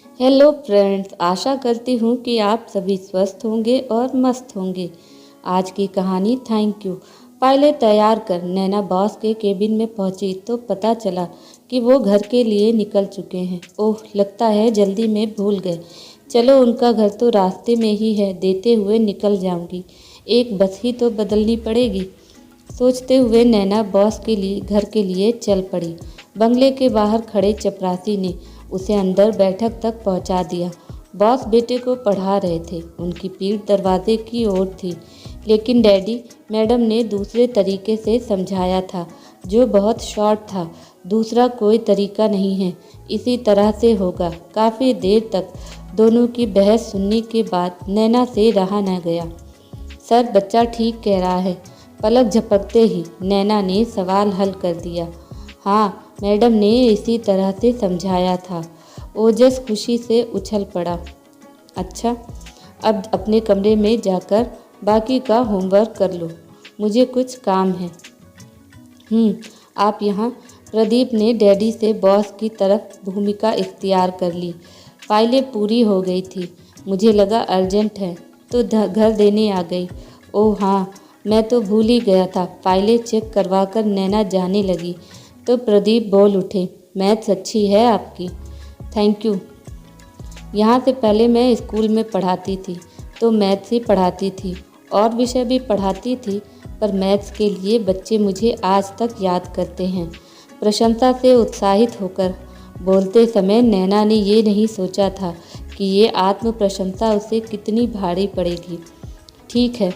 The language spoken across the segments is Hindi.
हेलो फ्रेंड्स, आशा करती हूँ कि आप सभी स्वस्थ होंगे और मस्त होंगे। आज की कहानी थैंक यू। फाइलें तैयार कर नैना बॉस के केबिन में पहुंची तो पता चला कि वो घर के लिए निकल चुके हैं। ओह, लगता है जल्दी में भूल गए। चलो, उनका घर तो रास्ते में ही है, देते हुए निकल जाऊंगी। एक बस ही तो बदलनी पड़ेगी। सोचते हुए नैना बॉस के लिए घर के लिए चल पड़ी। बंगले के बाहर खड़े चपरासी ने उसे अंदर बैठक तक पहुंचा दिया। बॉस बेटे को पढ़ा रहे थे। उनकी पीठ दरवाजे की ओर थी, लेकिन डैडी मैडम ने दूसरे तरीके से समझाया था, जो बहुत शॉर्ट था। दूसरा कोई तरीका नहीं है, इसी तरह से होगा। काफ़ी देर तक दोनों की बहस सुनने के बाद नैना से रहा न गया। सर, बच्चा ठीक कह रहा है। पलक झपकते ही नैना ने सवाल हल कर दिया। हाँ, मैडम ने इसी तरह से समझाया था। ओजस खुशी से उछल पड़ा। अच्छा, अब अपने कमरे में जाकर बाकी का होमवर्क कर लो, मुझे कुछ काम है। आप यहाँ। प्रदीप ने डैडी से बॉस की तरफ भूमिका इख्तियार कर ली। फाइलें पूरी हो गई थी। मुझे लगा अर्जेंट है तो घर देने आ गई। ओह हाँ, मैं तो भूल ही गया था। फाइलें चेक करवाकर नैना जाने लगी तो प्रदीप बोल उठे, मैथ्स अच्छी है आपकी। Thank you. यहाँ से पहले मैं स्कूल में पढ़ाती थी तो मैथ्स ही पढ़ाती थी, और विषय भी पढ़ाती थी, पर मैथ्स के लिए बच्चे मुझे आज तक याद करते हैं। प्रशंसा से उत्साहित होकर बोलते समय नैना ने ये नहीं सोचा था कि ये आत्म प्रशंसा उसे कितनी भारी पड़ेगी। ठीक है,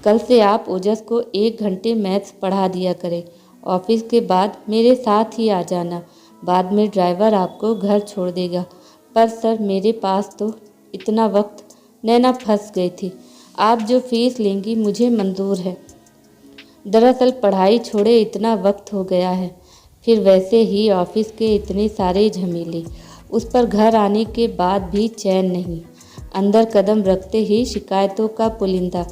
कल से आप ओजस को 1 घंटे मैथ्स पढ़ा दिया करें। ऑफिस के बाद मेरे साथ ही आ जाना। बाद में ड्राइवर आपको घर छोड़ देगा। पर सर, मेरे पास तो इतना वक्त। नैना फंस गई थी। आप जो फीस लेंगी मुझे मंजूर है। दरअसल पढ़ाई छोड़े इतना वक्त हो गया है, फिर वैसे ही ऑफिस के इतने सारे झमेले, उस पर घर आने के बाद भी चैन नहीं। अंदर कदम रखते ही शिकायतों का पुलिंदा।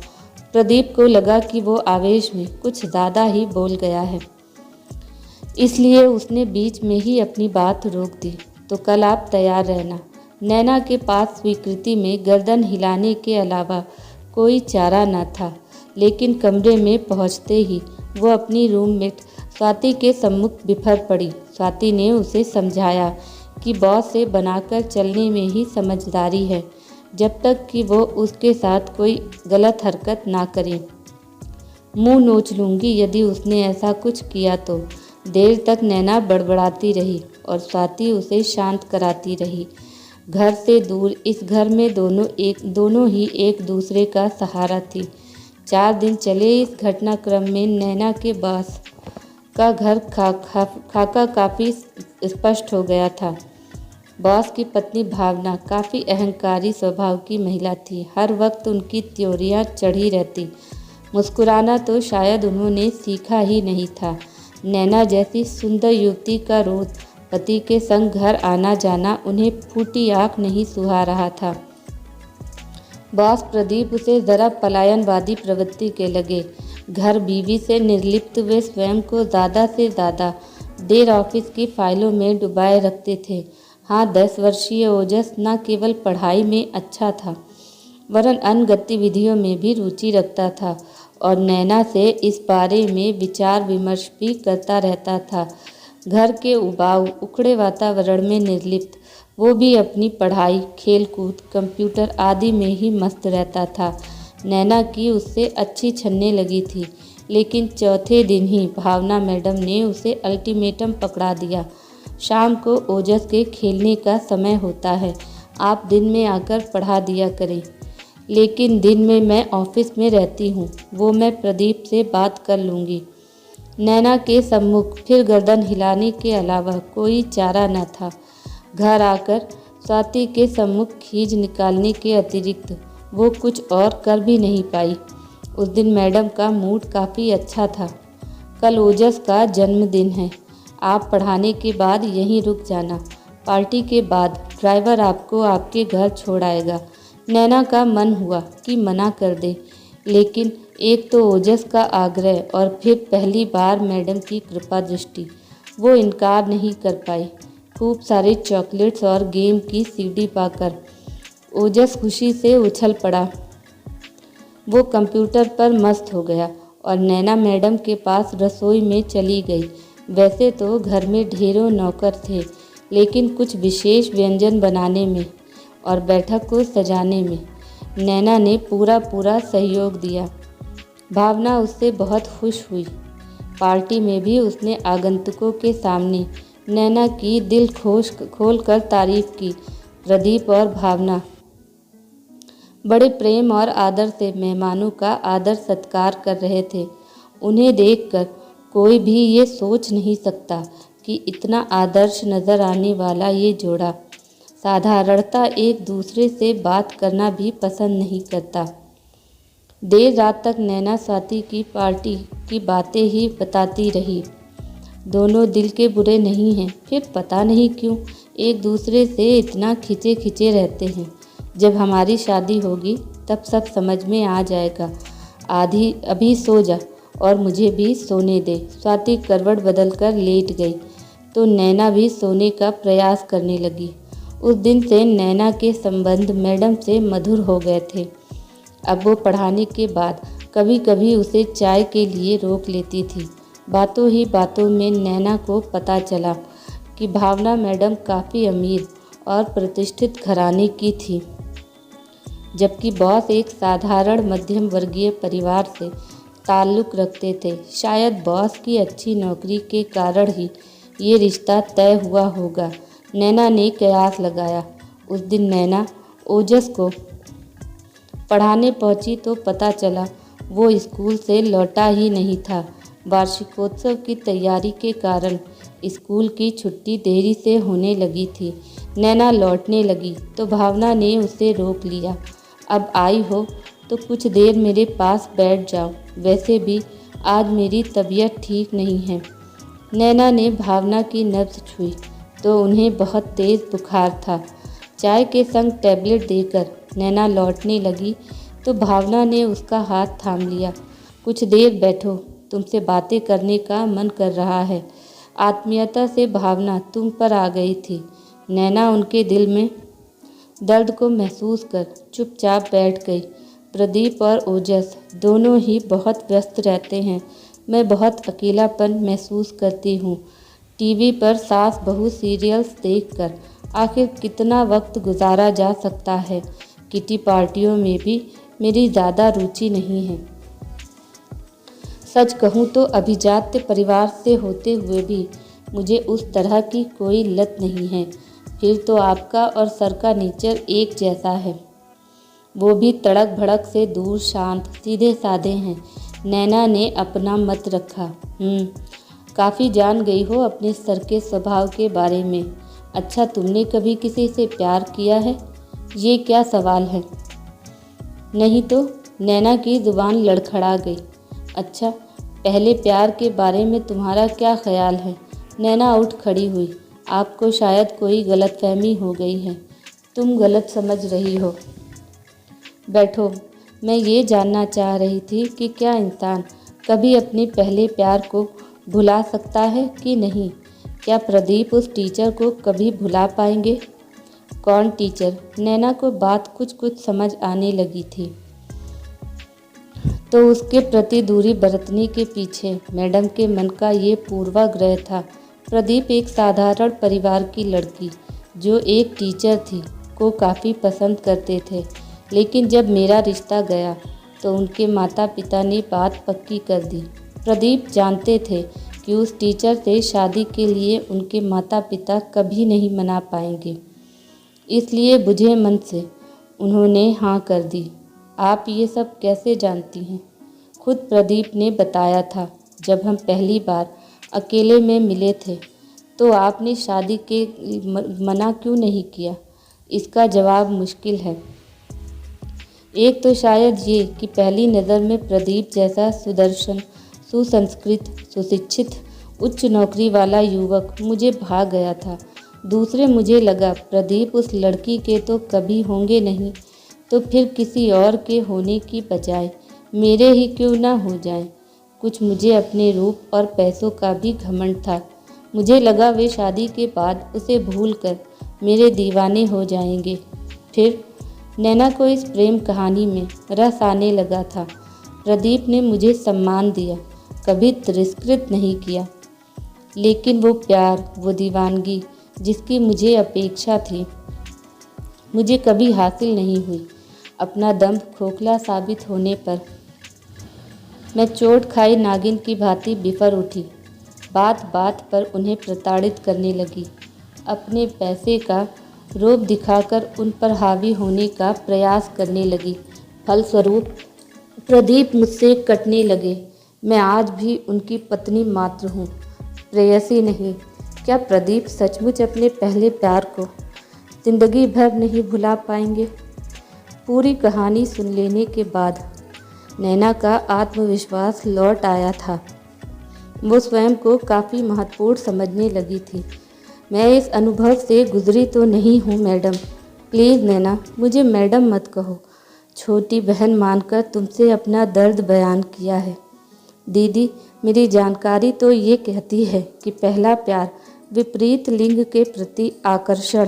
प्रदीप को लगा कि वो आवेश में कुछ ज़्यादा ही बोल गया है, इसलिए उसने बीच में ही अपनी बात रोक दी। तो कल आप तैयार रहना। नैना के पास स्वीकृति में गर्दन हिलाने के अलावा कोई चारा न था, लेकिन कमरे में पहुंचते ही वो अपनी रूममेट स्वाति के सम्मुख बिफर पड़ी। स्वाति ने उसे समझाया कि बॉस से बनाकर चलने में ही समझदारी है, जब तक कि वो उसके साथ कोई गलत हरकत ना करे। मुंह नोच लूँगी यदि उसने ऐसा कुछ किया तो। देर तक नैना बड़बड़ाती रही और स्वाति उसे शांत कराती रही। घर से दूर इस घर में दोनों ही एक दूसरे का सहारा थी। 4 दिन चले इस घटनाक्रम में नैना के बॉस का घर खाका काफ़ी स्पष्ट हो गया था। बॉस की पत्नी भावना काफ़ी अहंकारी स्वभाव की महिला थी। हर वक्त उनकी त्योरियां चढ़ी रहती। मुस्कुराना तो शायद उन्होंने सीखा ही नहीं था। नैना जैसी सुंदर युवती का रोज पति के संग घर आना जाना उन्हें फूटी आँख नहीं सुहा रहा था। बॉस प्रदीप उसे ज़रा पलायनवादी प्रवृत्ति के लगे। घर बीवी से निर्लिप्त वे स्वयं को ज़्यादा से ज़्यादा देर ऑफिस की फाइलों में डुबाए रखते थे। हाँ, 10 वर्षीय ओजस न केवल पढ़ाई में अच्छा था, वरन अन्य गतिविधियों में भी रुचि रखता था और नैना से इस बारे में विचार विमर्श भी करता रहता था। घर के उबाऊ उखड़े वातावरण में निर्लिप्त वो भी अपनी पढ़ाई, खेलकूद, कंप्यूटर आदि में ही मस्त रहता था। नैना की उससे अच्छी छनने लगी थी, लेकिन चौथे दिन ही भावना मैडम ने उसे अल्टीमेटम पकड़ा दिया। शाम को ओजस के खेलने का समय होता है, आप दिन में आकर पढ़ा दिया करें। लेकिन दिन में मैं ऑफिस में रहती हूँ, वो मैं प्रदीप से बात कर लूँगी। नैना के सम्मुख फिर गर्दन हिलाने के अलावा कोई चारा न था। घर आकर स्वाति के सम्मुख खींच निकालने के अतिरिक्त वो कुछ और कर भी नहीं पाई। उस दिन मैडम का मूड काफ़ी अच्छा था। कल ओजस का जन्मदिन है, आप पढ़ाने के बाद यहीं रुक जाना। पार्टी के बाद ड्राइवर आपको आपके घर छोड़ आएगा। नैना का मन हुआ कि मना कर दे, लेकिन एक तो ओजस का आग्रह और फिर पहली बार मैडम की कृपा दृष्टि, वो इनकार नहीं कर पाई। खूब सारे चॉकलेट्स और गेम की सीडी पाकर ओजस खुशी से उछल पड़ा। वो कंप्यूटर पर मस्त हो गया और नैना मैडम के पास रसोई में चली गई। वैसे तो घर में ढेरों नौकर थे, लेकिन कुछ विशेष व्यंजन बनाने में और बैठक को सजाने में नैना ने पूरा सहयोग दिया। भावना उससे बहुत खुश हुई। पार्टी में भी उसने आगंतुकों के सामने नैना की दिल खोल कर तारीफ की। प्रदीप और भावना बड़े प्रेम और आदर से मेहमानों का आदर सत्कार कर रहे थे। उन्हें देखकर कोई भी ये सोच नहीं सकता कि इतना आदर्श नज़र आने वाला ये जोड़ा साधारणता एक दूसरे से बात करना भी पसंद नहीं करता। देर रात तक नैना स्वाति की पार्टी की बातें ही बताती रही। दोनों दिल के बुरे नहीं हैं, फिर पता नहीं क्यों एक दूसरे से इतना खिंचे रहते हैं। जब हमारी शादी होगी तब सब समझ में आ जाएगा। अभी सो जा और मुझे भी सोने दे। स्वाति करवट बदलकर लेट गई तो नैना भी सोने का प्रयास करने लगी। उस दिन से नैना के संबंध मैडम से मधुर हो गए थे। अब वो पढ़ाने के बाद कभी कभी उसे चाय के लिए रोक लेती थी। बातों ही बातों में नैना को पता चला कि भावना मैडम काफ़ी अमीर और प्रतिष्ठित घराने की थी, जबकि बॉस एक साधारण मध्यम वर्गीय परिवार से ताल्लुक़ रखते थे। शायद बॉस की अच्छी नौकरी के कारण ही ये रिश्ता तय हुआ होगा। नैना ने कयास लगाया। उस दिन नैना ओजस को पढ़ाने पहुंची तो पता चला वो स्कूल से लौटा ही नहीं था। वार्षिकोत्सव की तैयारी के कारण स्कूल की छुट्टी देरी से होने लगी थी। नैना लौटने लगी तो भावना ने उसे रोक लिया। अब आई हो तो कुछ देर मेरे पास बैठ जाओ, वैसे भी आज मेरी तबीयत ठीक नहीं है। नैना ने भावना की नब्ज़ छुई तो उन्हें बहुत तेज़ बुखार था। चाय के संग टैबलेट देकर नैना लौटने लगी तो भावना ने उसका हाथ थाम लिया। कुछ देर बैठो, तुमसे बातें करने का मन कर रहा है। आत्मीयता से भावना तुम पर आ गई थी। नैना उनके दिल में दर्द को महसूस कर चुपचाप बैठ गई। प्रदीप और ओजस दोनों ही बहुत व्यस्त रहते हैं। मैं बहुत अकेलापन महसूस करती हूँ। टीवी पर सास बहू सीरियल्स देखकर आखिर कितना वक्त गुजारा जा सकता है। किटी पार्टियों में भी मेरी ज़्यादा रुचि नहीं है। सच कहूँ तो अभिजात्य परिवार से होते हुए भी मुझे उस तरह की कोई लत नहीं है। फिर तो आपका और सर का नेचर एक जैसा है। वो भी तड़क भड़क से दूर, शांत सीधे साधे हैं। नैना ने अपना मत रखा। काफ़ी जान गई हो अपने सर के स्वभाव के बारे में। अच्छा, तुमने कभी किसी से प्यार किया है? ये क्या सवाल है। नहीं तो। नैना की ज़ुबान लड़खड़ा गई। अच्छा, पहले प्यार के बारे में तुम्हारा क्या ख्याल है? नैना उठ खड़ी हुई। आपको शायद कोई गलतफहमी हो गई है। तुम गलत समझ रही हो। बैठो। मैं ये जानना चाह रही थी कि क्या इंसान कभी अपने पहले प्यार को भुला सकता है कि नहीं? क्या प्रदीप उस टीचर को कभी भुला पाएंगे? कौन टीचर? नैना को बात कुछ समझ आने लगी थी तो उसके प्रति दूरी बरतने के पीछे मैडम के मन का ये पूर्वाग्रह था। प्रदीप एक साधारण परिवार की लड़की जो एक टीचर थी को काफ़ी पसंद करते थे, लेकिन जब मेरा रिश्ता गया तो उनके माता पिता ने बात पक्की कर दी। प्रदीप जानते थे कि उस टीचर से शादी के लिए उनके माता पिता कभी नहीं मना पाएंगे, इसलिए बुझे मन से उन्होंने हाँ कर दी। आप ये सब कैसे जानती हैं? खुद प्रदीप ने बताया था। जब हम पहली बार अकेले में मिले थे तो आपने शादी के मना क्यों नहीं किया? इसका जवाब मुश्किल है। एक तो शायद ये कि पहली नज़र में प्रदीप जैसा सुदर्शन, सुसंस्कृत, सुशिक्षित, उच्च नौकरी वाला युवक मुझे भा गया था। दूसरे, मुझे लगा प्रदीप उस लड़की के तो कभी होंगे नहीं, तो फिर किसी और के होने की बजाय मेरे ही क्यों ना हो जाए। कुछ मुझे अपने रूप और पैसों का भी घमंड था। मुझे लगा वे शादी के बाद उसे भूलकर मेरे दीवाने हो जाएंगे। फिर नैना को इस प्रेम कहानी में रस आने लगा था। प्रदीप ने मुझे सम्मान दिया, कभी तिरस्कृत नहीं किया। लेकिन वो प्यार, वो दीवानगी जिसकी मुझे अपेक्षा थी, मुझे कभी हासिल नहीं हुई। अपना दम खोखला साबित होने पर मैं चोट खाई नागिन की भांति बिफर उठी। बात बात पर उन्हें प्रताड़ित करने लगी। अपने पैसे का रोब दिखाकर उन पर हावी होने का प्रयास करने लगी। फलस्वरूप प्रदीप मुझसे कटने लगे। मैं आज भी उनकी पत्नी मात्र हूँ, प्रेयसी नहीं। क्या प्रदीप सचमुच अपने पहले प्यार को जिंदगी भर नहीं भुला पाएंगे? पूरी कहानी सुन लेने के बाद नैना का आत्मविश्वास लौट आया था। वो स्वयं को काफ़ी महत्वपूर्ण समझने लगी थी। मैं इस अनुभव से गुजरी तो नहीं हूँ मैडम। प्लीज़ नैना, मुझे मैडम मत कहो। छोटी बहन मानकर तुमसे अपना दर्द बयान किया है। दीदी, मेरी जानकारी तो ये कहती है कि पहला प्यार विपरीत लिंग के प्रति आकर्षण,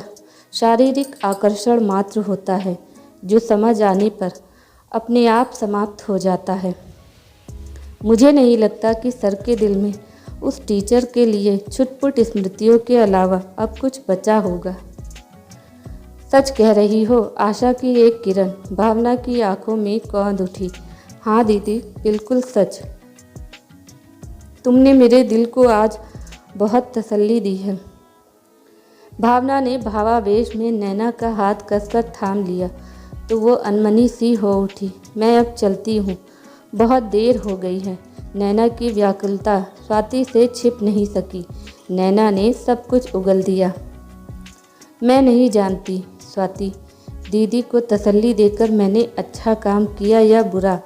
शारीरिक आकर्षण मात्र होता है, जो समझ आने पर अपने आप समाप्त हो जाता है। मुझे नहीं लगता कि सर के दिल में उस टीचर के लिए छुटपुट स्मृतियों के अलावा अब कुछ बचा होगा। सच कह रही हो? आशा की एक किरण भावना की आंखों में कौंध उठी। हाँ दीदी, बिल्कुल सच। तुमने मेरे दिल को आज बहुत तसल्ली दी है। भावना ने भावावेश में नैना का हाथ कसकर थाम लिया तो वो अनमनी सी हो उठी। मैं अब चलती हूँ, बहुत देर हो गई है। नैना की व्याकुलता स्वाति से छिप नहीं सकी। नैना ने सब कुछ उगल दिया। मैं नहीं जानती स्वाति, दीदी को तसल्ली देकर मैंने अच्छा काम किया या बुरा।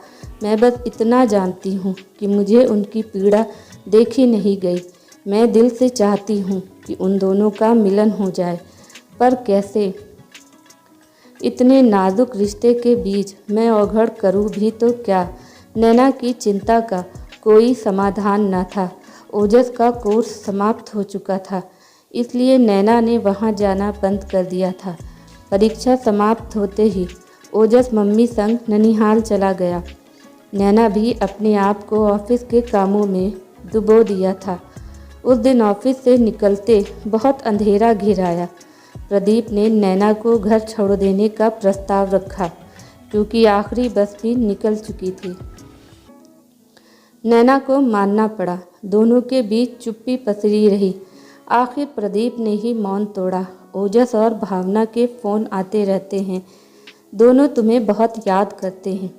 मैं बस इतना जानती हूँ कि मुझे उनकी पीड़ा देखी नहीं गई। मैं दिल से चाहती हूँ कि उन दोनों का मिलन हो जाए, पर कैसे? इतने नाजुक रिश्ते के बीच मैं अवघड़ करूँ भी तो क्या? नैना की चिंता का कोई समाधान न था। ओजस का कोर्स समाप्त हो चुका था, इसलिए नैना ने वहाँ जाना बंद कर दिया था। परीक्षा समाप्त होते ही ओजस मम्मी संग ननिहाल चला गया। नैना भी अपने आप को ऑफिस के कामों में डुबो दिया था। उस दिन ऑफिस से निकलते बहुत अंधेरा घिर आया। प्रदीप ने नैना को घर छोड़ देने का प्रस्ताव रखा, क्योंकि आखिरी बस भी निकल चुकी थी। नैना को मानना पड़ा। दोनों के बीच चुप्पी पसरी रही। आखिर प्रदीप ने ही मौन तोड़ा। ओजस और भावना के फ़ोन आते रहते हैं। दोनों तुम्हें बहुत याद करते हैं।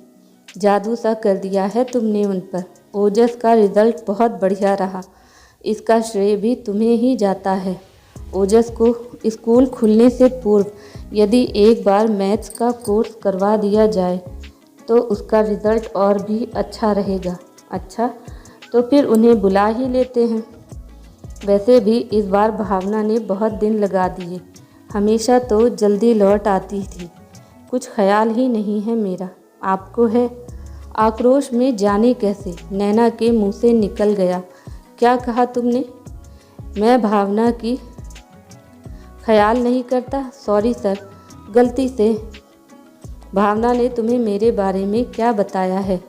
जादू सा कर दिया है तुमने उन पर। ओजस का रिज़ल्ट बहुत बढ़िया रहा, इसका श्रेय भी तुम्हें ही जाता है। ओजस को स्कूल खुलने से पूर्व यदि एक बार मैथ्स का कोर्स करवा दिया जाए तो उसका रिज़ल्ट और भी अच्छा रहेगा। अच्छा, तो फिर उन्हें बुला ही लेते हैं। वैसे भी इस बार भावना ने बहुत दिन लगा दिए। हमेशा तो जल्दी लौट आती थी। कुछ ख्याल ही नहीं है मेरा। आपको है? आक्रोश में जाने कैसे नैना के मुंह से निकल गया। क्या कहा तुमने? मैं भावना की ख्याल नहीं करता। सॉरी सर, गलती से। भावना ने तुम्हें मेरे बारे में क्या बताया है?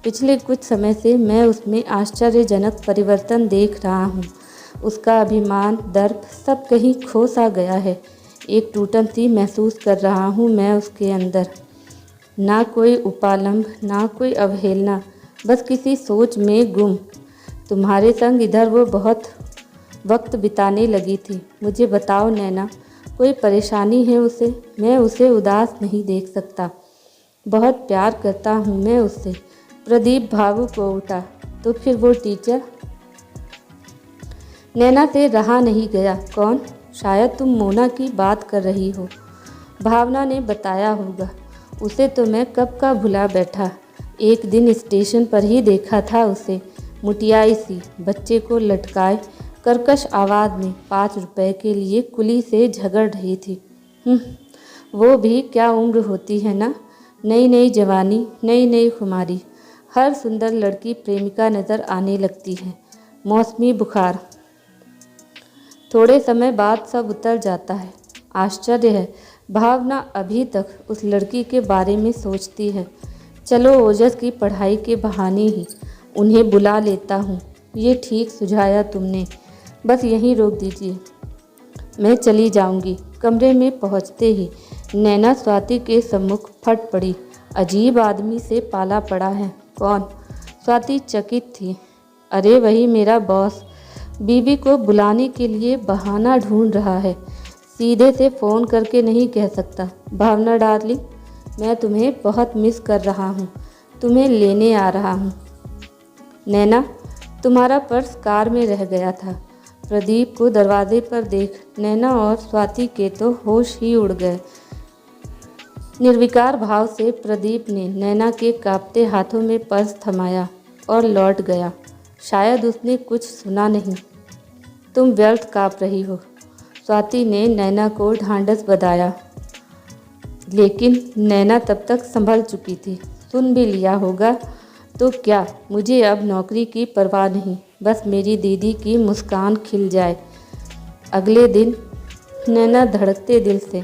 पिछले कुछ समय से मैं उसमें आश्चर्यजनक परिवर्तन देख रहा हूँ। उसका अभिमान, दर्प सब कहीं खो सा गया है। एक टूटन सी महसूस कर रहा हूँ मैं उसके अंदर। ना कोई उपालंब, ना कोई अवहेलना, बस किसी सोच में गुम। तुम्हारे संग इधर वो बहुत वक्त बिताने लगी थी। मुझे बताओ नैना, कोई परेशानी है उसे? मैं उसे उदास नहीं देख सकता। बहुत प्यार करता हूँ मैं उससे। प्रदीप भावुक हो उठा। तो फिर वो टीचर? नैना से रहा नहीं गया। कौन? शायद तुम मोना की बात कर रही हो। भावना ने बताया होगा। उसे तो मैं कब का भुला बैठा। एक दिन स्टेशन पर ही देखा था उसे, मुटियाई सी, बच्चे को लटकाए कर्कश आवाज़ में 5 रुपए के लिए कुली से झगड़ रही थी। वो भी क्या उम्र होती है ना। नई नई जवानी, नई नई खुमारी। हर सुंदर लड़की प्रेमिका नज़र आने लगती है। मौसमी बुखार। थोड़े समय बाद सब उतर जाता है। आश्चर्य है, भावना अभी तक उस लड़की के बारे में सोचती है। चलो ओजस की पढ़ाई के बहाने ही उन्हें बुला लेता हूँ। ये ठीक सुझाया तुमने। बस यहीं रोक दीजिए, मैं चली जाऊंगी। कमरे में पहुंचते ही नैना स्वाति के सम्मुख फट पड़ी। अजीब आदमी से पाला पड़ा है। कौन? स्वाति चकित थी। अरे वही मेरा बॉस, बीवी को बुलाने के लिए बहाना ढूंढ रहा है। सीधे से फ़ोन करके नहीं कह सकता। भावना डार्लिंग, मैं तुम्हें बहुत मिस कर रहा हूँ, तुम्हें लेने आ रहा हूँ। नैना, तुम्हारा पर्स कार में रह गया था। प्रदीप को दरवाजे पर देख नैना और स्वाति के तो होश ही उड़ गए। निर्विकार भाव से प्रदीप ने नैना के कांपते हाथों में पर्स थमाया और लौट गया। शायद उसने कुछ सुना नहीं। तुम व्यर्थ काँप रही हो, स्वाति ने नैना को ढांढस बंधाया। लेकिन नैना तब तक संभल चुकी थी। सुन भी लिया होगा तो क्या, मुझे अब नौकरी की परवाह नहीं, बस मेरी दीदी की मुस्कान खिल जाए। अगले दिन नैना धड़कते दिल से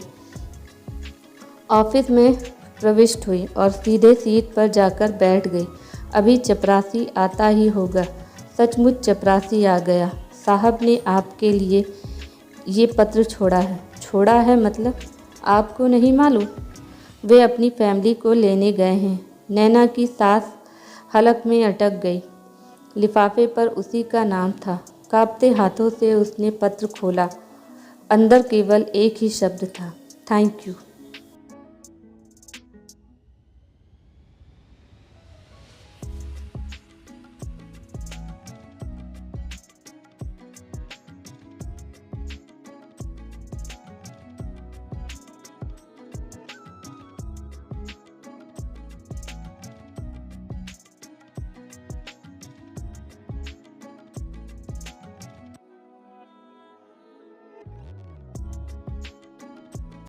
ऑफिस में प्रविष्ट हुई और सीधे सीट पर जाकर बैठ गई। अभी चपरासी आता ही होगा। सचमुच चपरासी आ गया। साहब ने आपके लिए ये पत्र छोड़ा है। छोड़ा है मतलब? आपको नहीं मालूम? वे अपनी फैमिली को लेने गए हैं। नैना की सांस हलक में अटक गई। लिफाफे पर उसी का नाम था। कांपते हाथों से उसने पत्र खोला। अंदर केवल एक ही शब्द था, थैंक यू।